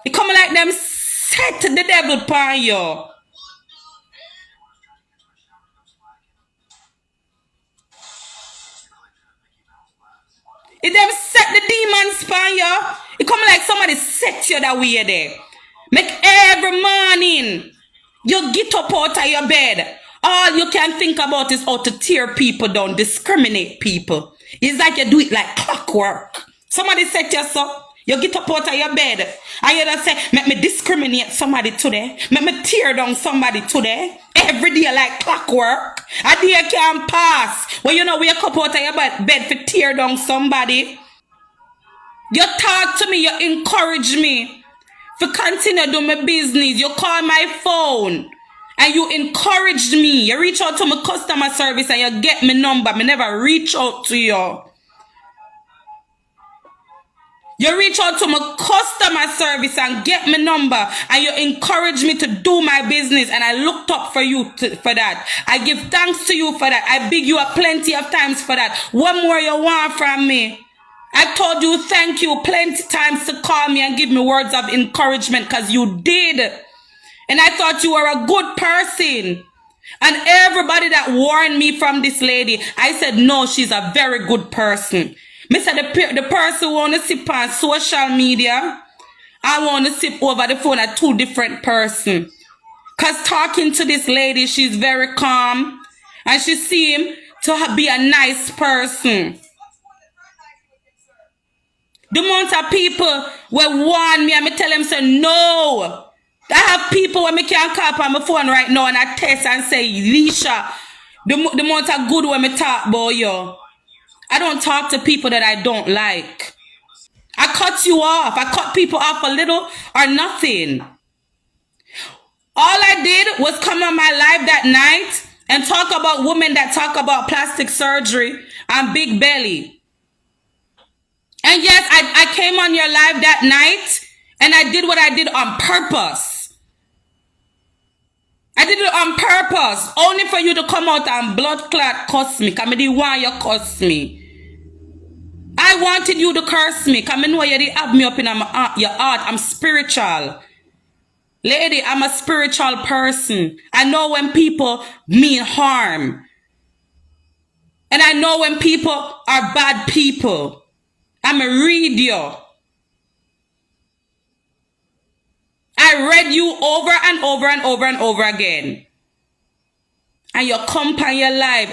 It come like them set the devil upon you. It them set the demons upon you. It come like somebody set you that way there. Make every morning you get up out of your bed. All you can think about is how to tear people down, discriminate people. It's like you do it like clockwork. Somebody set you up. You get up out of your bed and you just say, make me discriminate somebody today. Make me tear down somebody today. Every day like clockwork. A day can't pass. When you know wake up out of your bed for tear down somebody. You talk to me, you encourage me to continue to do my business. You call my phone and you encouraged me. You reach out to my customer service and you get my number. Me never reach out to you. You reach out to my customer service and get my number and you encourage me to do my business and I looked up for you for that. I give thanks to you for that. I big you up plenty of times for that. What more you want from me? I told you thank you plenty times to call me and give me words of encouragement because you did. And I thought you were a good person. And everybody that warned me from this lady, I said, no, she's a very good person. Me said the person who want to sip on social media, I want to sip over the phone at two different persons. Because talking to this lady, she's very calm. And she seemed to be a nice person. The amount of people will warn me and me tell them, say, no. I have people when me can't call on my phone right now and I text and say, Lesha, the amount of good when me talk about you. I don't talk to people that I don't like. I cut you off. I cut people off a little or nothing. All I did was come on my live that night and talk about women that talk about plastic surgery and big belly. And yes, I came on your live that night and I did what I did on purpose. I did it on purpose. Only for you to come out and blood clot cuss me. Because I didn't want you cuss me. I wanted you to curse me. Because I know you didn't have me up in your heart. I'm spiritual. Lady, I'm a spiritual person. I know when people mean harm. And I know when people are bad people. I'm a read you. I read you over and over and over and over again. And you come on your live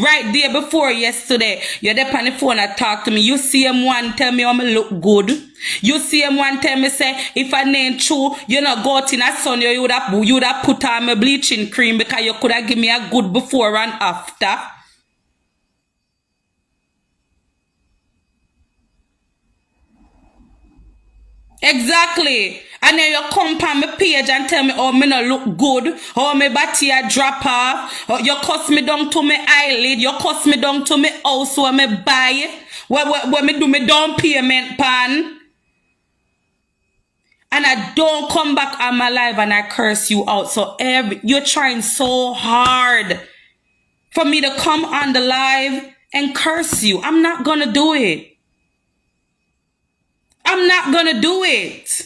right there before yesterday. You're there on the phone and talk to me. You see M1 tell me I'm look good. You see M1 tell me say if I ain't true, you not go out in a sun, you would have put on my bleaching cream because you could have give me a good before and after. Exactly. And then you come on my page and tell me, oh, me not look good. Oh, my body a drop off. Oh, you cuss me down to my eyelid. You cuss me down to my house where me buy. Where me do me down payment pan. And I don't come back on my live and I curse you out. So you're trying so hard for me to come on the live and curse you. I'm not going to do it. I'm not going to do it.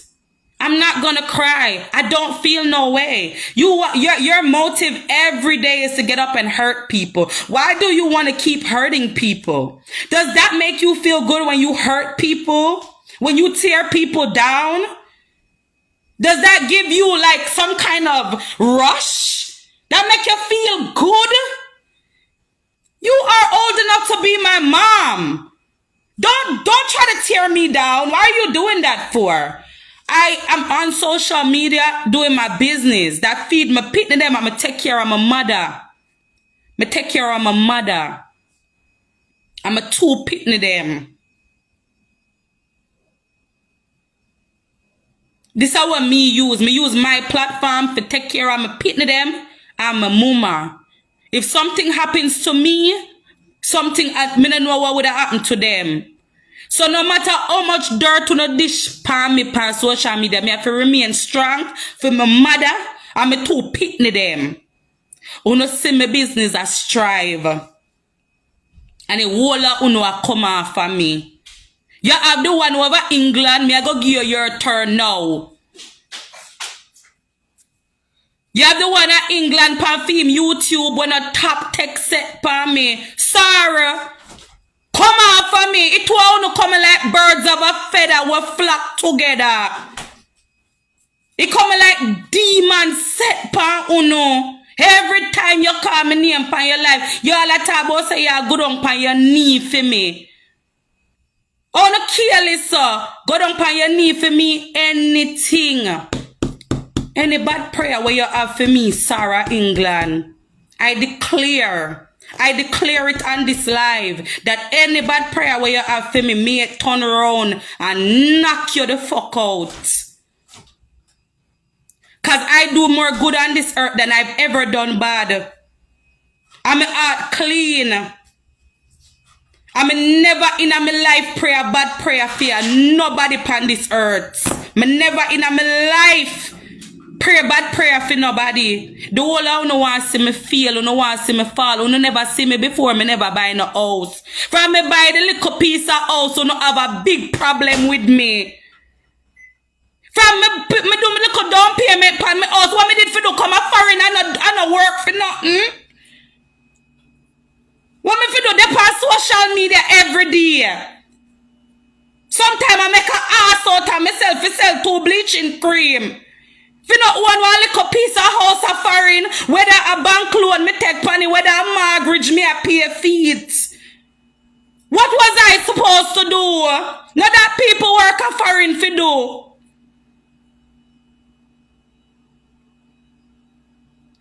I'm not going to cry. I don't feel no way. Your motive every day is to get up and hurt people. Why do you want to keep hurting people? Does that make you feel good when you hurt people? When you tear people down? Does that give you like some kind of rush? That make you feel good? You are old enough to be my mom. Don't try to tear me down. Why are you doing that for? I am on social media doing my business. That feed me pitting them. I'm going to take care of my mother. Me take care of my mother. I'm a two pitting them. This is what me use. Me use my platform to take care of my pitting them and my mama. If something happens to me, something I don't know what would have happened to them. So no matter how much dirt on a dish pan me on social media, me have to remain strong for my mother and me two pitney them. Uno see my business as strive. And the whole of uno a come off for me. You have the one over England. Me I go give you your turn now. You have the one at England perfume YouTube when a top tech set for me. Sorry. Come on for me. It won't come like birds of a feather will flock together. It come like demon set pa uno. Every time you call me name pan your life, you all talk about say you go down pan your knee for me. Oh no careless sir. Go down pan your knee for me anything. Any bad prayer where you have for me, Sarah England. I declare it on this live that any bad prayer where you have for me, may it turn around and knock you the fuck out. Cause I do more good on this earth than I've ever done bad. I'm heart clean. I'm never in my life prayer bad prayer fear nobody upon this earth. Me never in my life pray bad prayer for nobody. The whole of no want see me fail, no want see me fall, no never see me before, me never buy no house. From me buy the little piece of house, no have a big problem with me. From me do me little down payment pan me house, what me did for do come a foreign and no work for nothing. What me for do they pass social media every day. Sometimes I make an ass out of myself to sell 2 bleaching cream. If you not want one little piece of house of foreign, whether a bank loan me take money, whether a mortgage me a pay fees. What was I supposed to do? Not that people work a foreign for do.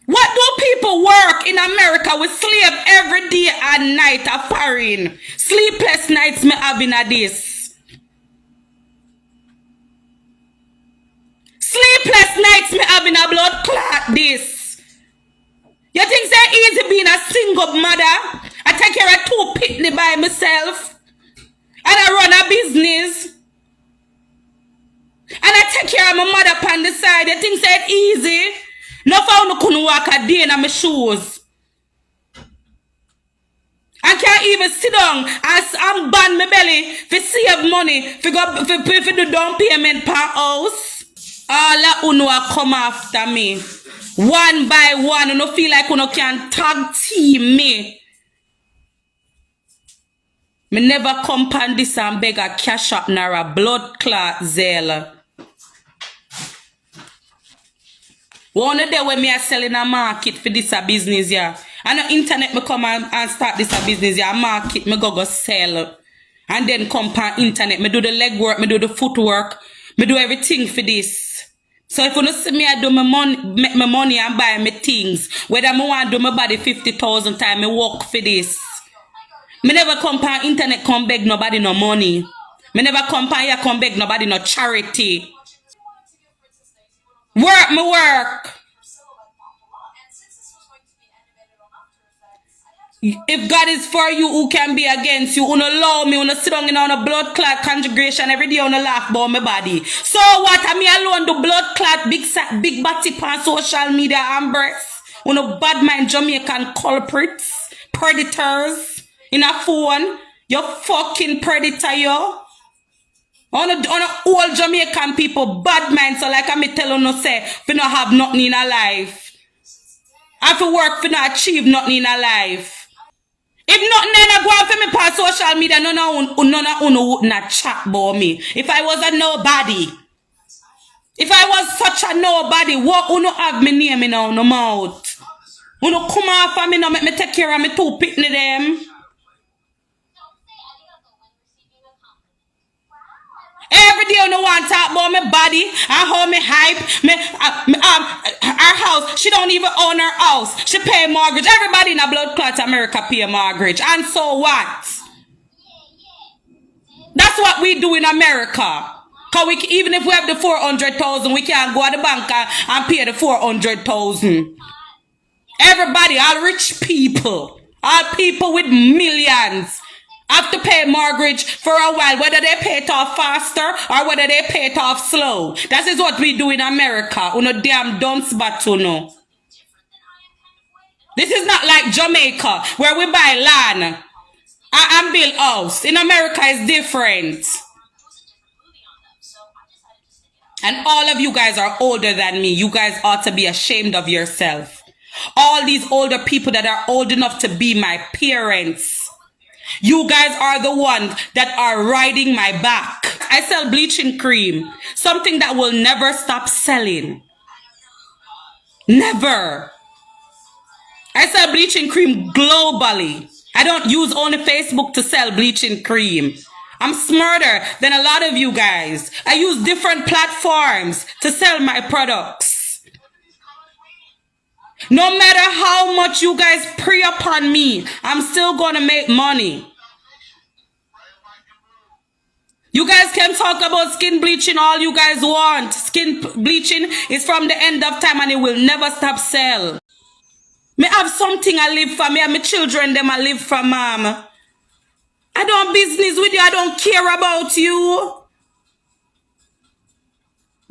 What do people work in America with slave every day and night a foreign? Sleepless nights me having a this. Sleepless nights me having a blood clot this. You think it's easy being a single mother? I take care of 2 pitney by myself. And I run a business. And I take care of my mother on the side. You think it's easy? No found no couldn't walk a day in my shoes. I can't even sit down as I'm band my belly for save money for do down payment per house. All of uno come after me. One by one. Uno feel like uno can tag team me. Me never come pan this and beg a cash up nor a blood clot zeal. One day when me are selling a market for this a business, yeah. And the internet me come and start this a business, yeah. Market me go sell. And then come pan internet. Me do the legwork, me do the footwork, me do everything for this. So if you don't see me, I do my money, make my money and buy my things. Whether I want to do my body 50,000 times, I work for this. Me never come pan internet come beg nobody no money. Me never come pan here come beg nobody no charity. Work me work. If God is for you, who can be against you? Uno love me, uno sit down in a blood clot conjugation every day, uno laugh about my body. So what? I me alone do blood clot, big body pan social media and breasts. Uno bad mind Jamaican culprits, predators in a phone. You fucking predator, yo. On all Jamaican people, bad mind. So like I me tell you, no say, we not have nothing in our life. I have to work for not achieve nothing in our life. If nothing then go on for me on social media, none of not chat about me. If I was a nobody, if I was such a nobody, what uno have me name in on the mouth? Uno come off of me now, make me take care of me 2 pitney them. Every day you want to talk about my body and how me hype. Our house, she don't even own her house. She pay mortgage. Everybody in a blood clot America pay mortgage. And so what? That's what we do in America. Because even if we have the 400,000, we can't go to the bank and pay the 400,000. Everybody, all rich people, all people with millions, have to pay mortgage for a while, whether they pay it off faster or whether they pay it off slow. That is what we do in America. Uno damn dunce batuno. This is not like Jamaica, where we buy land and build house. In America, it's different. And all of you guys are older than me. You guys ought to be ashamed of yourself. All these older people that are old enough to be my parents. You guys are the ones that are riding my back. I sell bleaching cream. Something that will never stop selling. Never. I sell bleaching cream globally. I don't use only Facebook to sell bleaching cream. I'm smarter than a lot of you guys. I use different platforms to sell my products. No matter how much you guys prey upon me, I'm still going to make money. You guys can talk about skin bleaching all you guys want. Skin bleaching is from the end of time and it will never stop sell. Me have something I live for. Me and my children, them I live for, mom. I don't business with you. I don't care about you.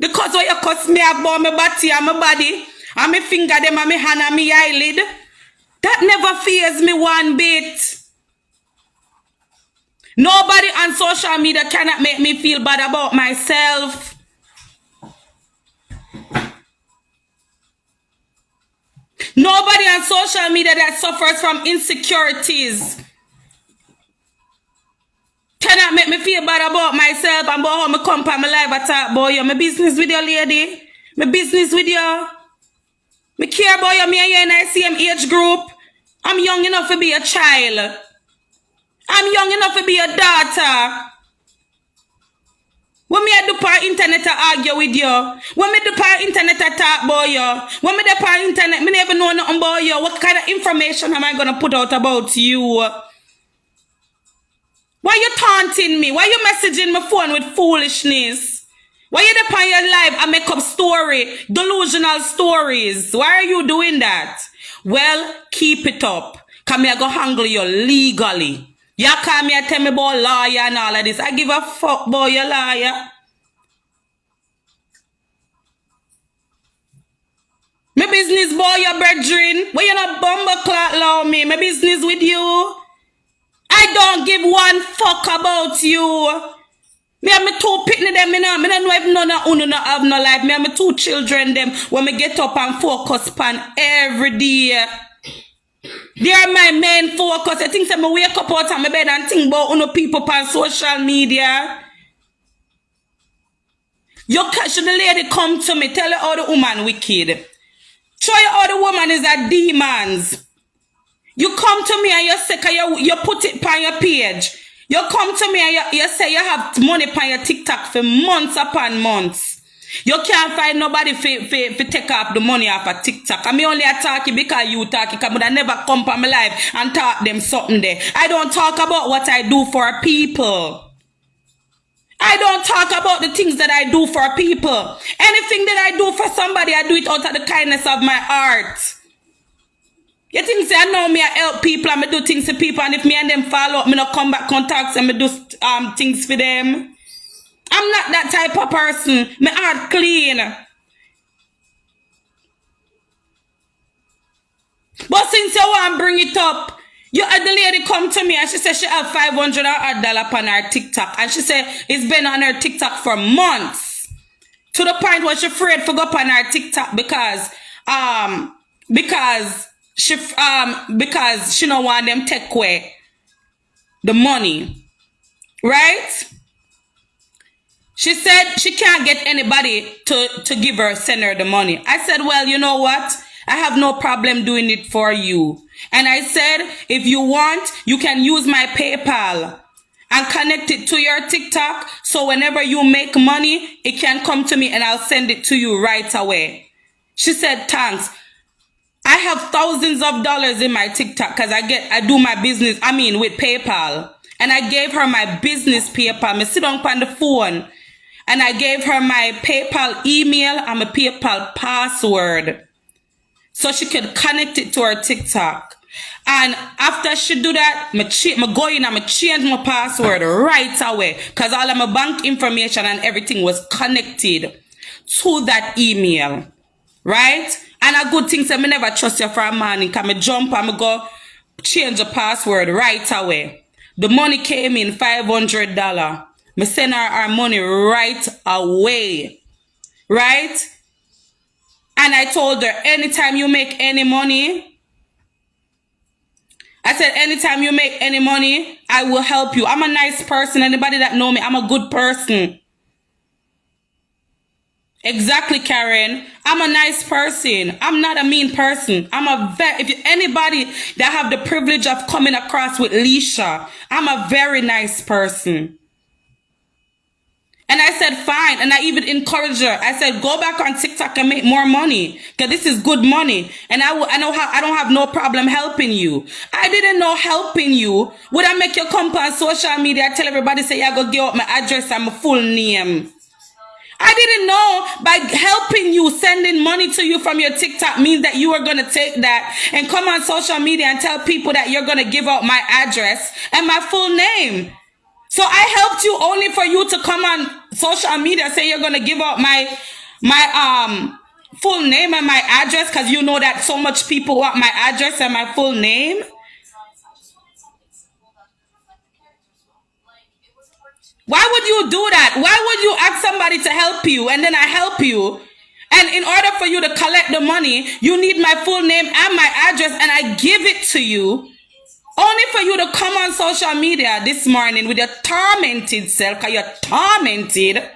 Because when you cuss me about my body and my body, and my finger them and my hand and my eyelid, that never fears me one bit. Nobody on social media cannot make me feel bad about myself. Nobody on social media that suffers from insecurities cannot make me feel bad about myself and about how I come for my life attack, boy. My business with you, lady. My business with you. Me care about you, me and you in the same age group. I'm young enough to be a child. I'm young enough to be a daughter. When me do par internet to argue with you. When me do par internet to talk about you. When me do par internet, me never know nothing about you. What kind of information am I going to put out about you? Why you taunting me? Why you messaging my phone with foolishness? Why you depend your life and make up story, delusional stories? Why are you doing that? Well, keep it up. Come here, go handle you legally. You come here tell me about lawyer and all of this. I give a fuck about your lawyer. My business boy, your brethren. Why you not bumble clock law me? My business with you. I don't give one fuck about you. Me and my two pitney them, me don't know if none of you not have no life. Me and my two children them, when me get up and focus pan every day. They are my main focus. I think that I wake up out of my bed and think about other people on social media. You catch the lady come to me, tell her how the woman wicked. Show you how the woman is a demons. You come to me and you say, you put it on your page. You come to me and you say you have money on your TikTok for months upon months. You can't find nobody for take up the money off of TikTok. I mean only attack you because you talk. Because I never come to my life and talk them something there. I don't talk about what I do for people. I don't talk about the things that I do for people. Anything that I do for somebody, I do it out of the kindness of my heart. You think say I know me, I help people and I do things for people, and if me and them follow up, me not come back contacts and me do things for them. I'm not that type of person. My heart clean. But since you want to bring it up, you had the lady come to me and she said she have $500 on her TikTok. And she said it's been on her TikTok for months. To the point where she's afraid to go up on her TikTok because she don't want them take away the money. Right? She said she can't get anybody to give her, send her the money. I said, well, you know what? I have no problem doing it for you. And I said, if you want, you can use my PayPal and connect it to your TikTok. So whenever you make money, it can come to me and I'll send it to you right away. She said, thanks. I have thousands of dollars in my TikTok because I do my business, with PayPal. And I gave her my business PayPal. I sit on the phone. And I gave her my PayPal email and my PayPal password. So she could connect it to her TikTok. And after she do that, I go in and I change my password right away. Because all of my bank information and everything was connected to that email. Right? And a good thing, so I never trust you for a man. Because I jump and I go change the password right away. The money came in $500. I send her money right away. right? And I told her, anytime you make any money, I said, anytime you make any money, I will help you. I'm a nice person. Anybody that know me, I'm a good person. Exactly, Karen. I'm a nice person. I'm not a mean person. Anybody that have the privilege of coming across with Lesha, I'm a very nice person. And I said, fine. And I even encouraged her. I said, go back on TikTok and make more money. Because this is good money. And I don't have no problem helping you. I didn't know helping you. Would I make you come on social media, tell everybody, say, yeah, go give up my address and my full name. I didn't know by helping you, sending money to you from your TikTok means that you are going to take that and come on social media and tell people that you're going to give out my address and my full name. So I helped you only for you to come on social media, say you're going to give out my full name and my address because you know that so much people want my address and my full name. Why would you do that? Why would you ask somebody to help you and then I help you? And in order for you to collect the money, you need my full name and my address and I give it to you. Only for you to come on social media this morning with your tormented self, because you're tormented.